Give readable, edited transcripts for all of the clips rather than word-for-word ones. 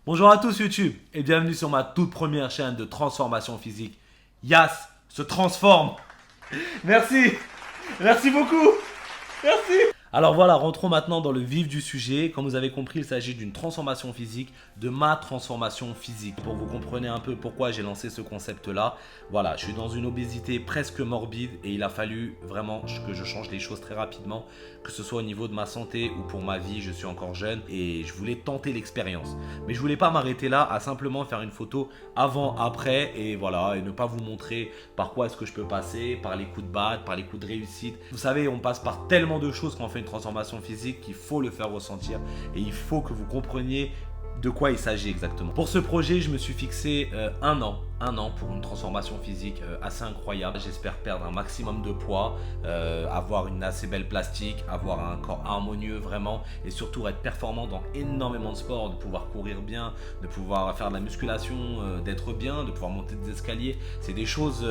Bonjour à tous YouTube et bienvenue sur ma toute première chaîne de transformation physique. Yas se transforme. Merci, merci beaucoup. Merci. Alors voilà, rentrons maintenant dans le vif du sujet. Comme vous avez compris, il s'agit d'une transformation physique, de ma transformation physique. Pour que vous compreniez un peu pourquoi j'ai lancé ce concept-là, voilà, je suis dans une obésité presque morbide et il a fallu vraiment que je change les choses très rapidement, que ce soit au niveau de ma santé ou pour ma vie, je suis encore jeune et je voulais tenter l'expérience. Mais je voulais pas m'arrêter là à simplement faire une photo avant, après et voilà, et ne pas vous montrer par quoi est-ce que je peux passer, par les coups de batte, par les coups de réussite. Vous savez, on passe par tellement de choses quand on fait une transformation physique qu'il faut le faire ressentir et il faut que vous compreniez de quoi il s'agit exactement. Pour ce projet, je me suis fixé un an pour une transformation physique assez incroyable. J'espère perdre un maximum de poids, avoir une assez belle plastique, avoir un corps harmonieux vraiment et surtout être performant dans énormément de sports, de pouvoir courir bien, de pouvoir faire de la musculation, d'être bien, de pouvoir monter des escaliers. C'est des choses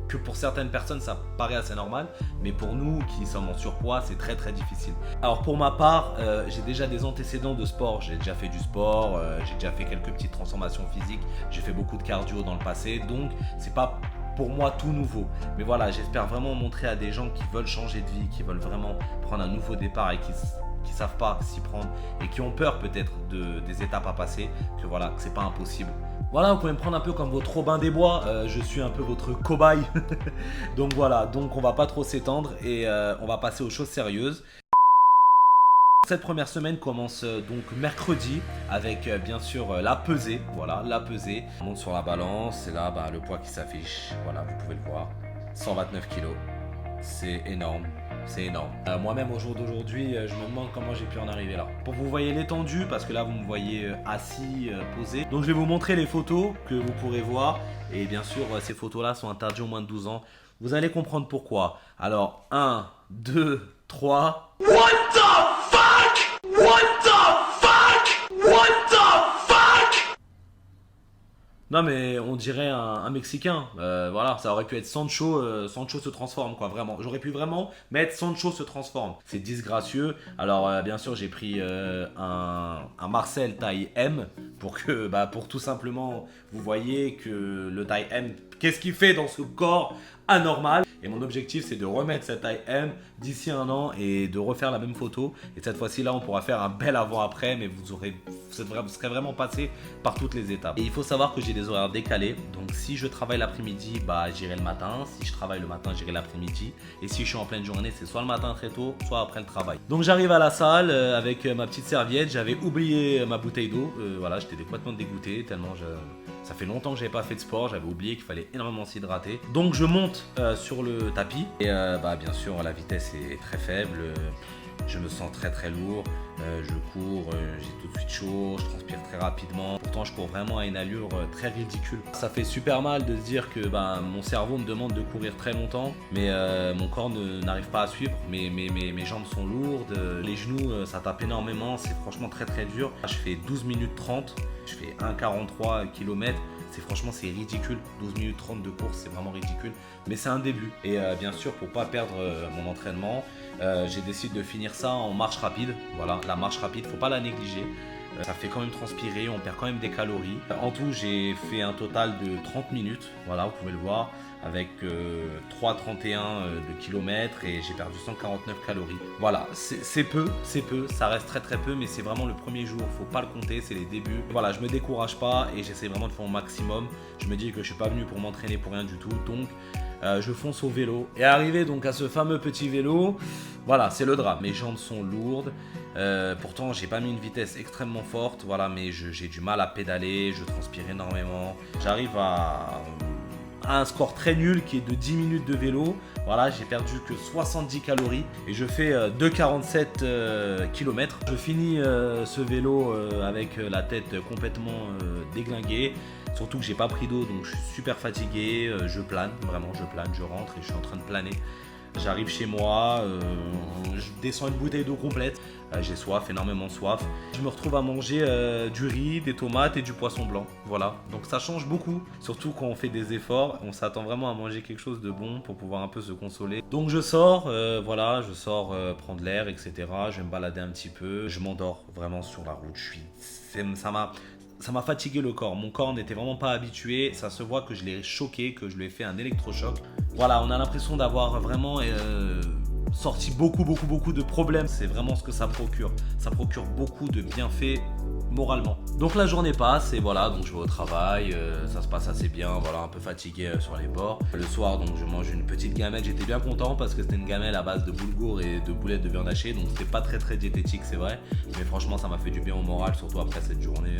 que pour certaines personnes ça paraît assez normal, mais pour nous qui sommes en surpoids, c'est très très difficile. Alors pour ma part, j'ai déjà des antécédents de sport, j'ai déjà fait du sport, j'ai déjà fait quelques petites transformations physiques, j'ai fait beaucoup de cardio dans le passé, donc c'est pas pour moi tout nouveau. Mais voilà, j'espère vraiment montrer à des gens qui veulent changer de vie, qui veulent vraiment prendre un nouveau départ et qui savent pas s'y prendre et qui ont peur peut-être des étapes à passer, que voilà, que c'est pas impossible. Voilà, vous pouvez me prendre un peu comme votre Robin des Bois, je suis un peu votre cobaye. Donc voilà, donc on va pas trop s'étendre et on va passer aux choses sérieuses. Cette première semaine commence donc mercredi avec bien sûr la pesée. Voilà, la pesée. On monte sur la balance et là le poids qui s'affiche, voilà, vous pouvez le voir, 129 kilos. C'est énorme, c'est énorme. Moi-même au jour d'aujourd'hui, je me demande comment j'ai pu en arriver là. Pour que vous voyez l'étendue, parce que là vous me voyez assis, posé. Donc je vais vous montrer les photos que vous pourrez voir. Et bien sûr, ces photos-là sont interdites aux moins de 12 ans. Vous allez comprendre pourquoi. Alors, 1, 2, 3... What the fuck? What the fuck? What the fuck? Non mais on dirait un Mexicain, voilà, ça aurait pu être Sancho, Sancho se transforme quoi, vraiment. J'aurais pu vraiment mettre Sancho se transforme. C'est disgracieux. Alors bien sûr j'ai pris un Marcel taille M pour tout simplement vous voyez que le taille M, qu'est-ce qu'il fait dans ce corps anormal. Et mon objectif c'est de remettre cette taille M d'ici un an et de refaire la même photo. Et cette fois-ci là on pourra faire un bel avant-après, mais vous serez vraiment passé par toutes les étapes. Et il faut savoir que j'ai des horaires décalés. Donc si je travaille l'après-midi, j'irai le matin. Si je travaille le matin, j'irai l'après-midi. Et si je suis en pleine journée, c'est soit le matin très tôt, soit après le travail. Donc j'arrive à la salle avec ma petite serviette. J'avais oublié ma bouteille d'eau. Voilà, j'étais complètement dégoûté tellement ça fait longtemps que j'avais pas fait de sport. J'avais oublié qu'il fallait énormément s'hydrater. Donc je monte sur le tapis. Et bien sûr, la vitesse est très faible. Je me sens très très lourd, je cours, j'ai tout de suite chaud, je transpire très rapidement. Pourtant je cours vraiment à une allure très ridicule. Ça fait super mal de se dire que mon cerveau me demande de courir très longtemps, mais mon corps n'arrive pas à suivre. Mes jambes sont lourdes, les genoux ça tape énormément, c'est franchement très très dur. Je fais 12 minutes 30, je fais 1,43 km. Franchement c'est ridicule, 12 minutes 30 de course c'est vraiment ridicule, mais c'est un début. Et bien sûr pour pas perdre mon entraînement, j'ai décidé de finir ça en marche rapide. Voilà, la marche rapide, faut pas la négliger. Ça fait quand même transpirer, on perd quand même des calories. En tout, j'ai fait un total de 30 minutes, voilà, vous pouvez le voir, avec 3,31 de kilomètres et j'ai perdu 149 calories. Voilà, c'est peu, ça reste très très peu, mais c'est vraiment le premier jour, faut pas le compter, c'est les débuts. Voilà, je me décourage pas et j'essaie vraiment de faire mon maximum. Je me dis que je suis pas venu pour m'entraîner pour rien du tout, donc je fonce au vélo. Et arrivé donc à ce fameux petit vélo, voilà, c'est le drame. Mes jambes sont lourdes. Pourtant, j'ai pas mis une vitesse extrêmement forte, voilà, mais j'ai du mal à pédaler, je transpire énormément. J'arrive à un score très nul qui est de 10 minutes de vélo. Voilà, j'ai perdu que 70 calories et je fais 2,47 km. Je finis ce vélo avec la tête complètement déglinguée. Surtout que j'ai pas pris d'eau, donc je suis super fatigué, je plane, vraiment je plane, je rentre et je suis en train de planer. J'arrive chez moi, je descends une bouteille d'eau complète, j'ai soif, énormément soif. Je me retrouve à manger du riz, des tomates et du poisson blanc, voilà. Donc ça change beaucoup, surtout quand on fait des efforts, on s'attend vraiment à manger quelque chose de bon pour pouvoir un peu se consoler. Donc je sors, voilà, je sors prendre l'air, etc. Je vais me balader un petit peu, je m'endors vraiment sur la route, ça m'a... ça m'a fatigué le corps. Mon corps n'était vraiment pas habitué. Ça se voit que je l'ai choqué, que je lui ai fait un électrochoc. Voilà, on a l'impression d'avoir vraiment sorti beaucoup de problèmes. C'est vraiment ce que ça procure. Ça procure beaucoup de bienfaits moralement. Donc la journée passe et voilà, donc je vais au travail, ça se passe assez bien, voilà, un peu fatigué sur les bords. Le soir, donc je mange une petite gamelle, j'étais bien content parce que c'était une gamelle à base de boulgour et de boulettes de viande hachée, donc c'était pas très diététique, c'est vrai, mais franchement ça m'a fait du bien au moral, surtout après cette journée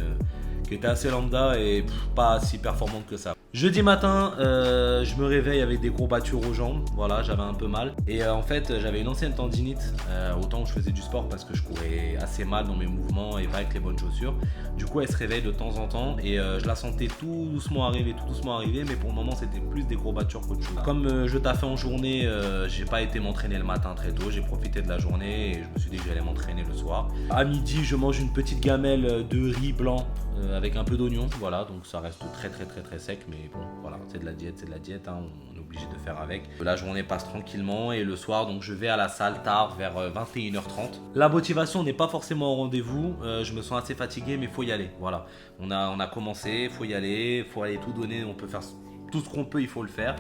qui était assez lambda et pas si performante que ça. Jeudi matin, je me réveille avec des courbatures aux jambes, voilà, j'avais un peu mal. Et en fait, j'avais une ancienne tendinite, autant que je faisais du sport parce que je courais assez mal dans mes mouvements et pas avec les bonnes chaussures. Du coup, elle se réveille de temps en temps et je la sentais tout doucement arriver, mais pour le moment, c'était plus des courbatures qu'autre chose. Comme je taffais en journée, j'ai pas été m'entraîner le matin très tôt, j'ai profité de la journée et je me suis dit que j'allais m'entraîner le soir. À midi, je mange une petite gamelle de riz blanc avec un peu d'oignon, voilà, donc ça reste très sec, mais bon, voilà, c'est de la diète, hein, on est obligé de faire avec. La journée passe tranquillement et le soir, donc je vais à la salle tard vers 21h30. La motivation n'est pas forcément au rendez-vous, je me sens assez fatigué, mais il faut y aller, voilà. On a commencé, il faut y aller tout donner, on peut faire tout ce qu'on peut, il faut le faire.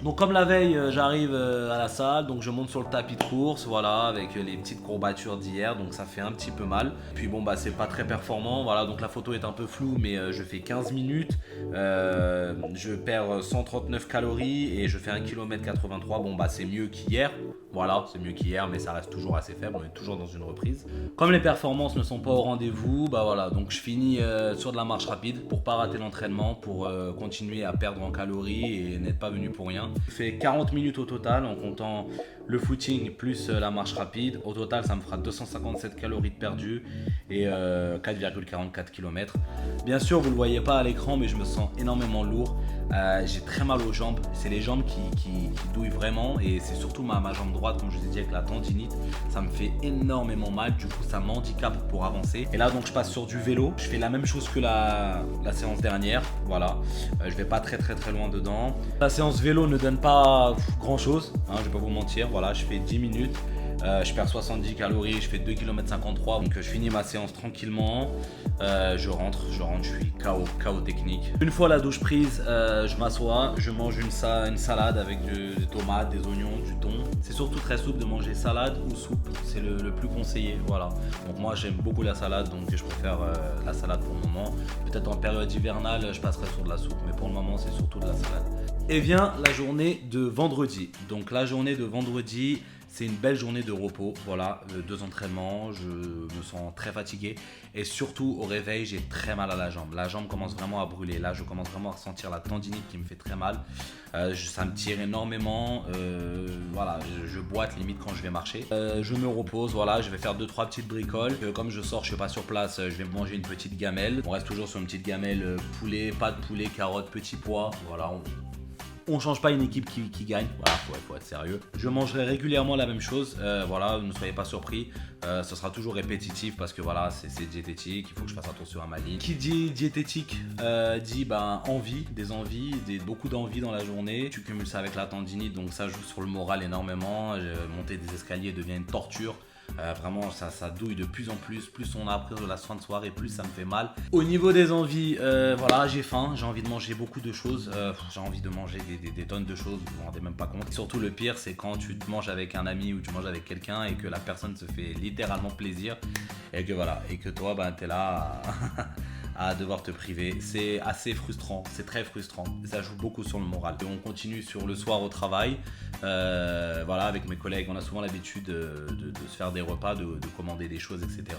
Donc comme la veille, j'arrive à la salle, donc je monte sur le tapis de course, voilà, avec les petites courbatures d'hier, donc ça fait un petit peu mal. Puis bon, bah c'est pas très performant, voilà, donc la photo est un peu floue, mais je fais 15 minutes, je perds 139 calories et je fais 1 km 83, bon bah c'est mieux qu'hier, voilà, c'est mieux qu'hier, mais ça reste toujours assez faible, on est toujours dans une reprise. Comme les performances ne sont pas au rendez-vous, bah voilà, donc je finis sur de la marche rapide pour pas rater l'entraînement, pour continuer à perdre en calories et n'être pas venu pour rien. Je fais 40 minutes au total en comptant le footing plus la marche rapide. Au total, ça me fera 257 calories de perdu et 4,44 km. Bien sûr, vous ne le voyez pas à l'écran, mais je me sens énormément lourd. J'ai très mal aux jambes. C'est les jambes qui douillent vraiment et c'est surtout ma jambe droite, comme je vous ai dit, avec la tendinite. Ça me fait énormément mal. Du coup, ça m'handicape pour avancer. Et là, donc, je passe sur du vélo. Je fais la même chose que la séance dernière. Voilà. Je vais pas très loin dedans. La séance vélo ne donne pas grand chose, hein, je vais pas vous mentir. Voilà, je fais 10 minutes. Je perds 70 calories, je fais 2 km 53, donc je finis ma séance tranquillement, je rentre, je suis KO technique. Une fois la douche prise, je m'assois, je mange une salade avec des tomates, des oignons, du thon. C'est surtout très souple de manger salade ou soupe, c'est le plus conseillé, voilà. Donc moi j'aime beaucoup la salade, donc je préfère la salade pour le moment. Peut-être en période hivernale, je passerai sur de la soupe, mais pour le moment c'est surtout de la salade. Et vient la journée de vendredi. Donc la journée de vendredi, c'est une belle journée de repos, voilà, 2 entraînements, je me sens très fatigué et surtout au réveil j'ai très mal à la jambe. La jambe commence vraiment à brûler, là je commence vraiment à ressentir la tendinite qui me fait très mal, ça me tire énormément, voilà, je boite limite quand je vais marcher. Je me repose, voilà, je vais faire 2-3 petites bricoles, comme je sors, je suis pas sur place, je vais manger une petite gamelle. On reste toujours sur une petite gamelle poulet, pas de poulet, carottes, petits pois, voilà. On change pas une équipe qui gagne, voilà, faut être sérieux. Je mangerai régulièrement la même chose, voilà, ne soyez pas surpris. Ce sera toujours répétitif parce que voilà, c'est diététique, il faut que je fasse attention à ma ligne. Qui dit diététique dit beaucoup d'envie dans la journée. Tu cumules ça avec la tendinite, donc ça joue sur le moral énormément. Monter des escaliers devient une torture. Vraiment ça douille de plus en plus on a après de la fin de soirée, plus ça me fait mal. Au niveau des envies, voilà, j'ai faim, j'ai envie de manger beaucoup de choses, j'ai envie de manger des tonnes de choses, vous vous rendez même pas compte. Surtout le pire, c'est quand tu te manges avec un ami ou tu manges avec quelqu'un et que la personne se fait littéralement plaisir et que voilà, et que toi t'es là à devoir te priver. C'est assez frustrant, c'est très frustrant, ça joue beaucoup sur le moral. Et on continue sur le soir au travail, voilà, avec mes collègues, on a souvent l'habitude de se faire des repas, de commander des choses, etc.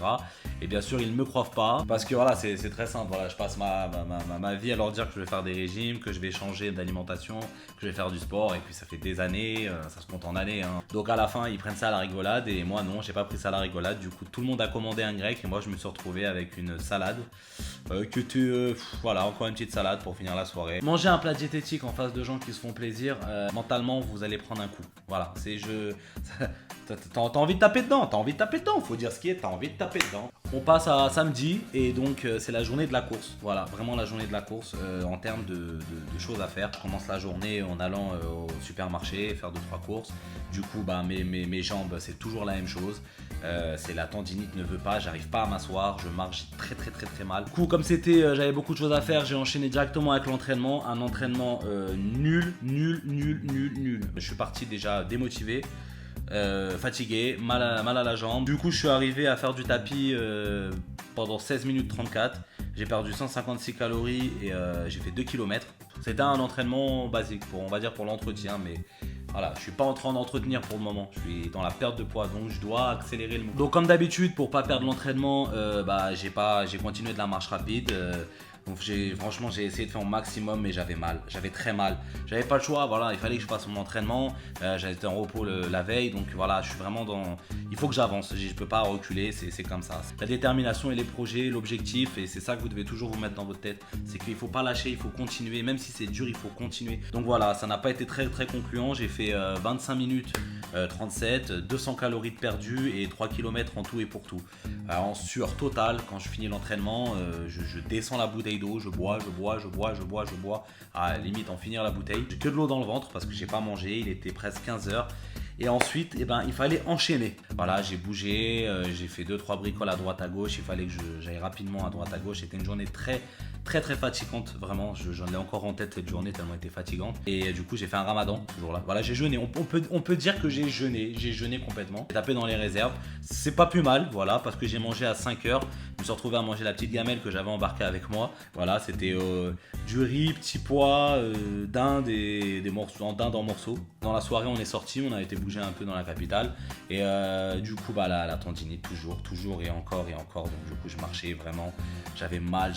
Et bien sûr, ils ne me croient pas, parce que voilà, c'est très simple, voilà, je passe ma vie à leur dire que je vais faire des régimes, que je vais changer d'alimentation, que je vais faire du sport, et puis ça fait des années, ça se compte en années, hein. Donc à la fin, ils prennent ça à la rigolade, et moi non, j'ai pas pris ça à la rigolade. Du coup, tout le monde a commandé un grec, et moi je me suis retrouvé avec une salade. Voilà, encore une petite salade pour finir la soirée. Manger un plat diététique en face de gens qui se font plaisir, mentalement vous allez prendre un coup. Voilà, t'as envie de taper dedans, faut dire ce qui est, t'as envie de taper dedans. On passe à samedi et donc c'est la journée de la course. Voilà, vraiment la journée de la course en termes de choses à faire. Je commence la journée en allant au supermarché faire 2-3 courses. Du coup, mes jambes, c'est toujours la même chose. C'est la tendinite ne veut pas, j'arrive pas à m'asseoir, je marche très mal. Du coup, comme c'était, j'avais beaucoup de choses à faire, j'ai enchaîné directement avec l'entraînement. Un entraînement nul. Je suis parti déjà démotivé. Fatigué, mal à la jambe. Du coup, je suis arrivé à faire du tapis pendant 16 minutes 34. J'ai perdu 156 calories et j'ai fait 2 km. C'était un entraînement basique, on va dire pour l'entretien, mais voilà, je suis pas en train d'entretenir pour le moment. Je suis dans la perte de poids, donc je dois accélérer le mouvement. Donc comme d'habitude, pour pas perdre l'entraînement, j'ai continué de la marche rapide. Donc franchement j'ai essayé de faire au maximum, mais j'avais mal, j'avais très mal. J'avais pas le choix, voilà, il fallait que je fasse mon entraînement. J'avais été en repos la veille, donc voilà, je suis vraiment dans... Il faut que j'avance, je peux pas reculer, c'est comme ça. La détermination et les projets, l'objectif, et c'est ça que vous devez toujours vous mettre dans votre tête. C'est qu'il faut pas lâcher, il faut continuer, même si c'est dur, il faut continuer. Donc voilà, ça n'a pas été très concluant. J'ai fait 25 minutes 37, 200 calories de perdu et 3 km en tout et pour tout. En sueur totale, quand je finis l'entraînement, je descends la bouteille d'eau, je bois. À la limite en finir la bouteille. J'ai que de l'eau dans le ventre parce que j'ai pas mangé, il était presque 15h. Et ensuite, il fallait enchaîner. Voilà, j'ai bougé, j'ai fait 2-3 bricoles à droite à gauche. Il fallait que j'aille rapidement à droite à gauche. C'était une journée très fatigante, vraiment. J'en ai encore en tête cette journée tellement elle était fatigante. Et du coup, j'ai fait un ramadan ce jour-là. Voilà, j'ai jeûné. On peut dire que j'ai jeûné complètement. J'ai tapé dans les réserves. C'est pas plus mal, voilà, parce que j'ai mangé à 5h. Je me suis retrouvé à manger la petite gamelle que j'avais embarquée avec moi. Voilà, c'était du riz, petits pois, dinde et des morceaux, dinde en morceaux. Dans la soirée, on est sorti, on a été bouger un peu dans la capitale. Et du coup, la tendinite, toujours et encore. Donc du coup, je marchais vraiment. J'avais mal.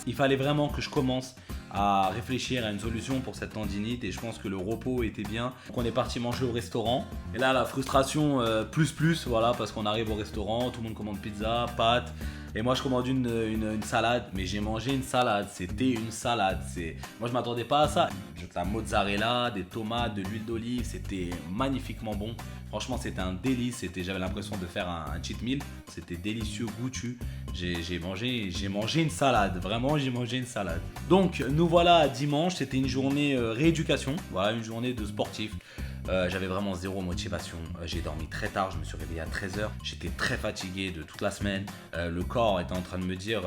Il fallait vraiment que je commence à réfléchir à une solution pour cette tendinite, et je pense que le repos était bien. Donc on est parti manger au restaurant. Et là, la frustration plus, voilà, parce qu'on arrive au restaurant, tout le monde commande pizza, pâtes. Et moi je commande une salade, mais j'ai mangé une salade, c'était une salade. Moi je m'attendais pas à ça. De la mozzarella, des tomates, de l'huile d'olive, c'était magnifiquement bon. Franchement c'était un délice, j'avais l'impression de faire un cheat meal. C'était délicieux, goûtu. J'ai mangé une salade, vraiment j'ai mangé une salade. Donc nous voilà à dimanche, c'était une journée rééducation, voilà, une journée de sportif. J'avais vraiment zéro motivation, j'ai dormi très tard, je me suis réveillé à 13h, j'étais très fatigué de toute la semaine, le corps était en train de me dire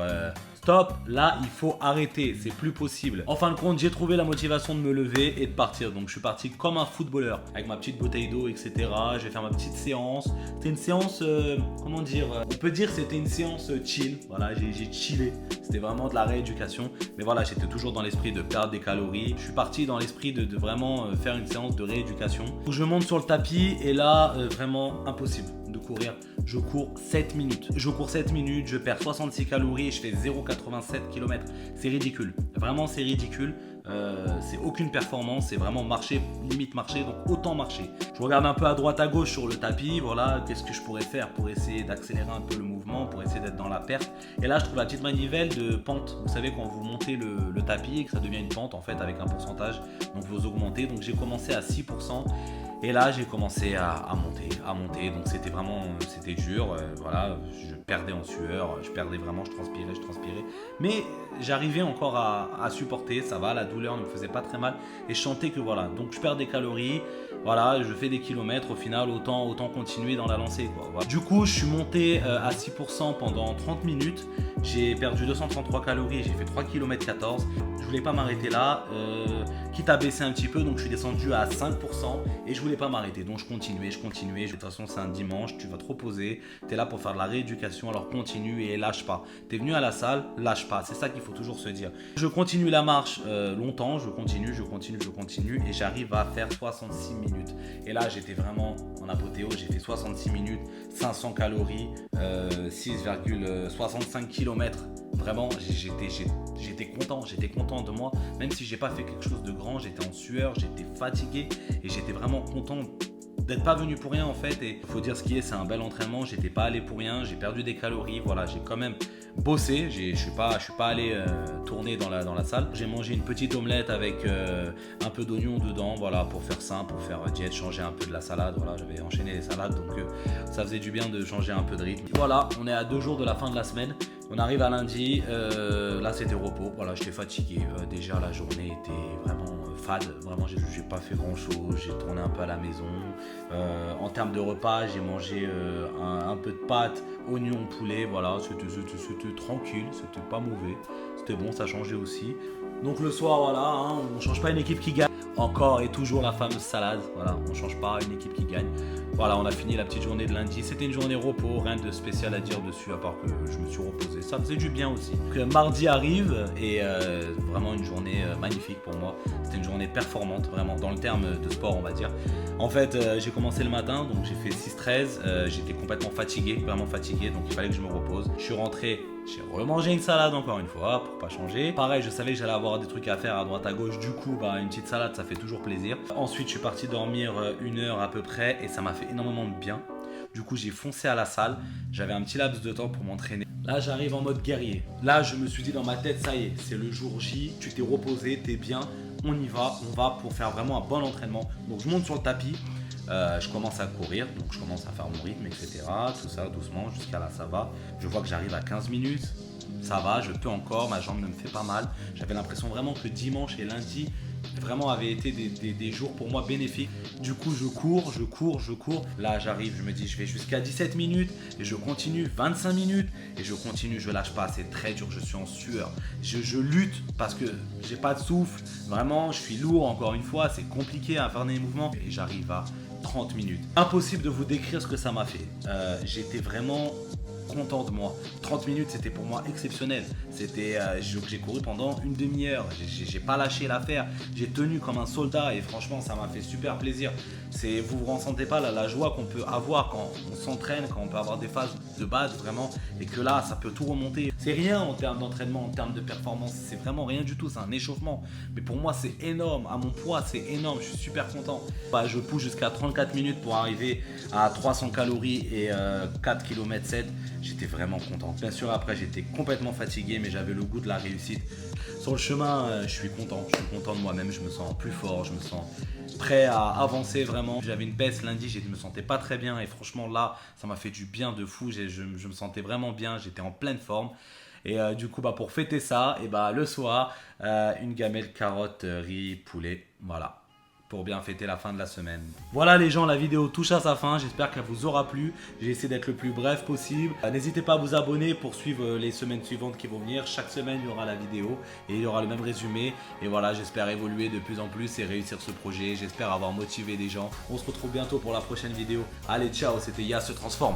stop, là il faut arrêter, c'est plus possible. En fin de compte, j'ai trouvé la motivation de me lever et de partir, donc je suis parti comme un footballeur, avec ma petite bouteille d'eau, etc. Je vais faire ma petite séance, c'était une séance, on peut dire c'était une séance chill, voilà, j'ai chillé, c'était vraiment de la rééducation, mais voilà, j'étais toujours dans l'esprit de perdre des calories, je suis parti dans l'esprit de vraiment faire une séance de rééducation. Je monte sur le tapis et là, vraiment impossible de courir. Je cours 7 minutes. Je perds 66 calories et je fais 0,87 km. C'est ridicule. Vraiment, c'est ridicule. C'est aucune performance. C'est vraiment limite marcher. Donc autant marcher. Je regarde un peu à droite à gauche sur le tapis. Voilà, qu'est-ce que je pourrais faire pour essayer d'accélérer un peu le mouvement, pour essayer d'être dans la perte. Et là, je trouve la petite manivelle de pente. Vous savez, quand vous montez le tapis et que ça devient une pente en fait avec un pourcentage. Donc vous augmentez. Donc j'ai commencé à 6%. Et là, j'ai commencé à monter. Donc c'était dur. Voilà, je perdais en sueur, je transpirais. Mais j'arrivais encore à supporter. Ça va, la douleur ne me faisait pas très mal. Et je sentais que voilà. Donc je perds des calories. Voilà, je fais des kilomètres. Au final, autant continuer dans la lancée, quoi. Voilà. Du coup, je suis monté à 6% pendant 30 minutes. J'ai perdu 233 calories. J'ai fait 3 km 14. Je voulais pas m'arrêter là. Quitte à baisser un petit peu, donc je suis descendu à 5% et je voulais pas m'arrêter, donc je continuais. De toute façon, c'est un dimanche, tu vas te reposer, tu es là pour faire de la rééducation, alors continue et lâche pas. Tu es venu à la salle, lâche pas, c'est ça qu'il faut toujours se dire. Je continue la marche longtemps, je continue et j'arrive à faire 66 minutes. Et là, j'étais vraiment en apothéose, j'ai fait 66 minutes, 500 calories, 6,65 km. Vraiment, j'étais content de moi, même si j'ai pas fait quelque chose de grand, j'étais en sueur, j'étais fatigué et j'étais vraiment content d'être pas venu pour rien en fait. Et il faut dire ce qui est, c'est un bel entraînement, j'étais pas allé pour rien, j'ai perdu des calories, voilà, j'ai quand même bossé, je suis pas allé tourner dans la salle. J'ai mangé une petite omelette avec un peu d'oignon dedans, voilà, pour faire simple, pour faire diète, changer un peu de la salade, voilà, j'avais enchaîné les salades, donc ça faisait du bien de changer un peu de rythme. Voilà, on est à 2 jours de la fin de la semaine. On arrive à lundi, là c'était repos, voilà, j'étais fatigué. Déjà la journée était vraiment fade, vraiment j'ai pas fait grand chose, j'ai tourné un peu à la maison. En termes de repas, j'ai mangé un peu de pâtes, oignons, poulet, voilà, c'était tranquille, c'était pas mauvais, c'était bon, ça changeait aussi. Donc le soir, voilà, hein, on change pas une équipe qui gagne. Encore et toujours la fameuse salade, voilà, on change pas une équipe qui gagne. Voilà, on a fini la petite journée de lundi. C'était une journée repos, rien de spécial à dire dessus, à part que je me suis reposé. Ça faisait du bien aussi. Donc, mardi arrive et vraiment une journée magnifique pour moi. C'était une journée performante, vraiment, dans le terme de sport, on va dire. En fait, j'ai commencé le matin, donc j'ai fait 6-13. J'étais complètement fatigué, vraiment fatigué, donc il fallait que je me repose. Je suis rentré. J'ai remangé une salade encore une fois pour pas changer. Pareil, je savais que j'allais avoir des trucs à faire à droite à gauche. Du coup, une petite salade, ça fait toujours plaisir. Ensuite, je suis parti dormir 1 heure à peu près et ça m'a fait énormément de bien. Du coup, j'ai foncé à la salle. J'avais un petit laps de temps pour m'entraîner. Là, j'arrive en mode guerrier. Là, je me suis dit dans ma tête, ça y est, c'est le jour J. Tu t'es reposé, t'es bien. On y va, on va pour faire vraiment un bon entraînement. Donc, je monte sur le tapis. Je commence à courir, donc je commence à faire mon rythme, etc. Tout ça doucement, jusqu'à là ça va. Je vois que j'arrive à 15 minutes, ça va, je peux encore, ma jambe ne me fait pas mal. J'avais l'impression vraiment que dimanche et lundi vraiment avaient été des jours pour moi bénéfiques. Du coup je cours. Là j'arrive, je me dis je vais jusqu'à 17 minutes et je continue 25 minutes et je continue, je lâche pas, c'est très dur, je suis en sueur. Je lutte parce que j'ai pas de souffle, vraiment je suis lourd encore une fois, c'est compliqué à faire des mouvements et j'arrive à 30 minutes. Impossible de vous décrire ce que ça m'a fait. J'étais vraiment content de moi. 30 minutes, c'était pour moi exceptionnel. J'ai couru pendant une demi-heure. J'ai pas lâché l'affaire. J'ai tenu comme un soldat et franchement, ça m'a fait super plaisir. Vous vous ressentez pas la joie qu'on peut avoir quand on s'entraîne, quand on peut avoir des phases de base vraiment et que là, ça peut tout remonter. C'est rien en termes d'entraînement, en termes de performance. C'est vraiment rien du tout. C'est un échauffement. Mais pour moi, c'est énorme. À mon poids, c'est énorme. Je suis super content. Je pousse jusqu'à 34 minutes pour arriver à 300 calories et 4 km 7. J'étais vraiment content. Bien sûr, après, j'étais complètement fatigué, mais j'avais le goût de la réussite. Sur le chemin, je suis content de moi-même. Je me sens plus fort, je me sens prêt à avancer vraiment. J'avais une baisse lundi, je ne me sentais pas très bien et franchement là, ça m'a fait du bien de fou. Je me sentais vraiment bien, j'étais en pleine forme. Et du coup, pour fêter ça, et le soir, une gamelle carotte, riz, poulet, voilà. Pour bien fêter la fin de la semaine. Voilà les gens, la vidéo touche à sa fin, j'espère qu'elle vous aura plu. J'ai essayé d'être le plus bref possible. N'hésitez pas à vous abonner pour suivre les semaines suivantes qui vont venir. Chaque semaine il y aura la vidéo et il y aura le même résumé. Et voilà, j'espère évoluer de plus en plus et réussir ce projet. J'espère avoir motivé des gens. On se retrouve bientôt pour la prochaine vidéo. Allez, ciao, c'était Yas se transforme.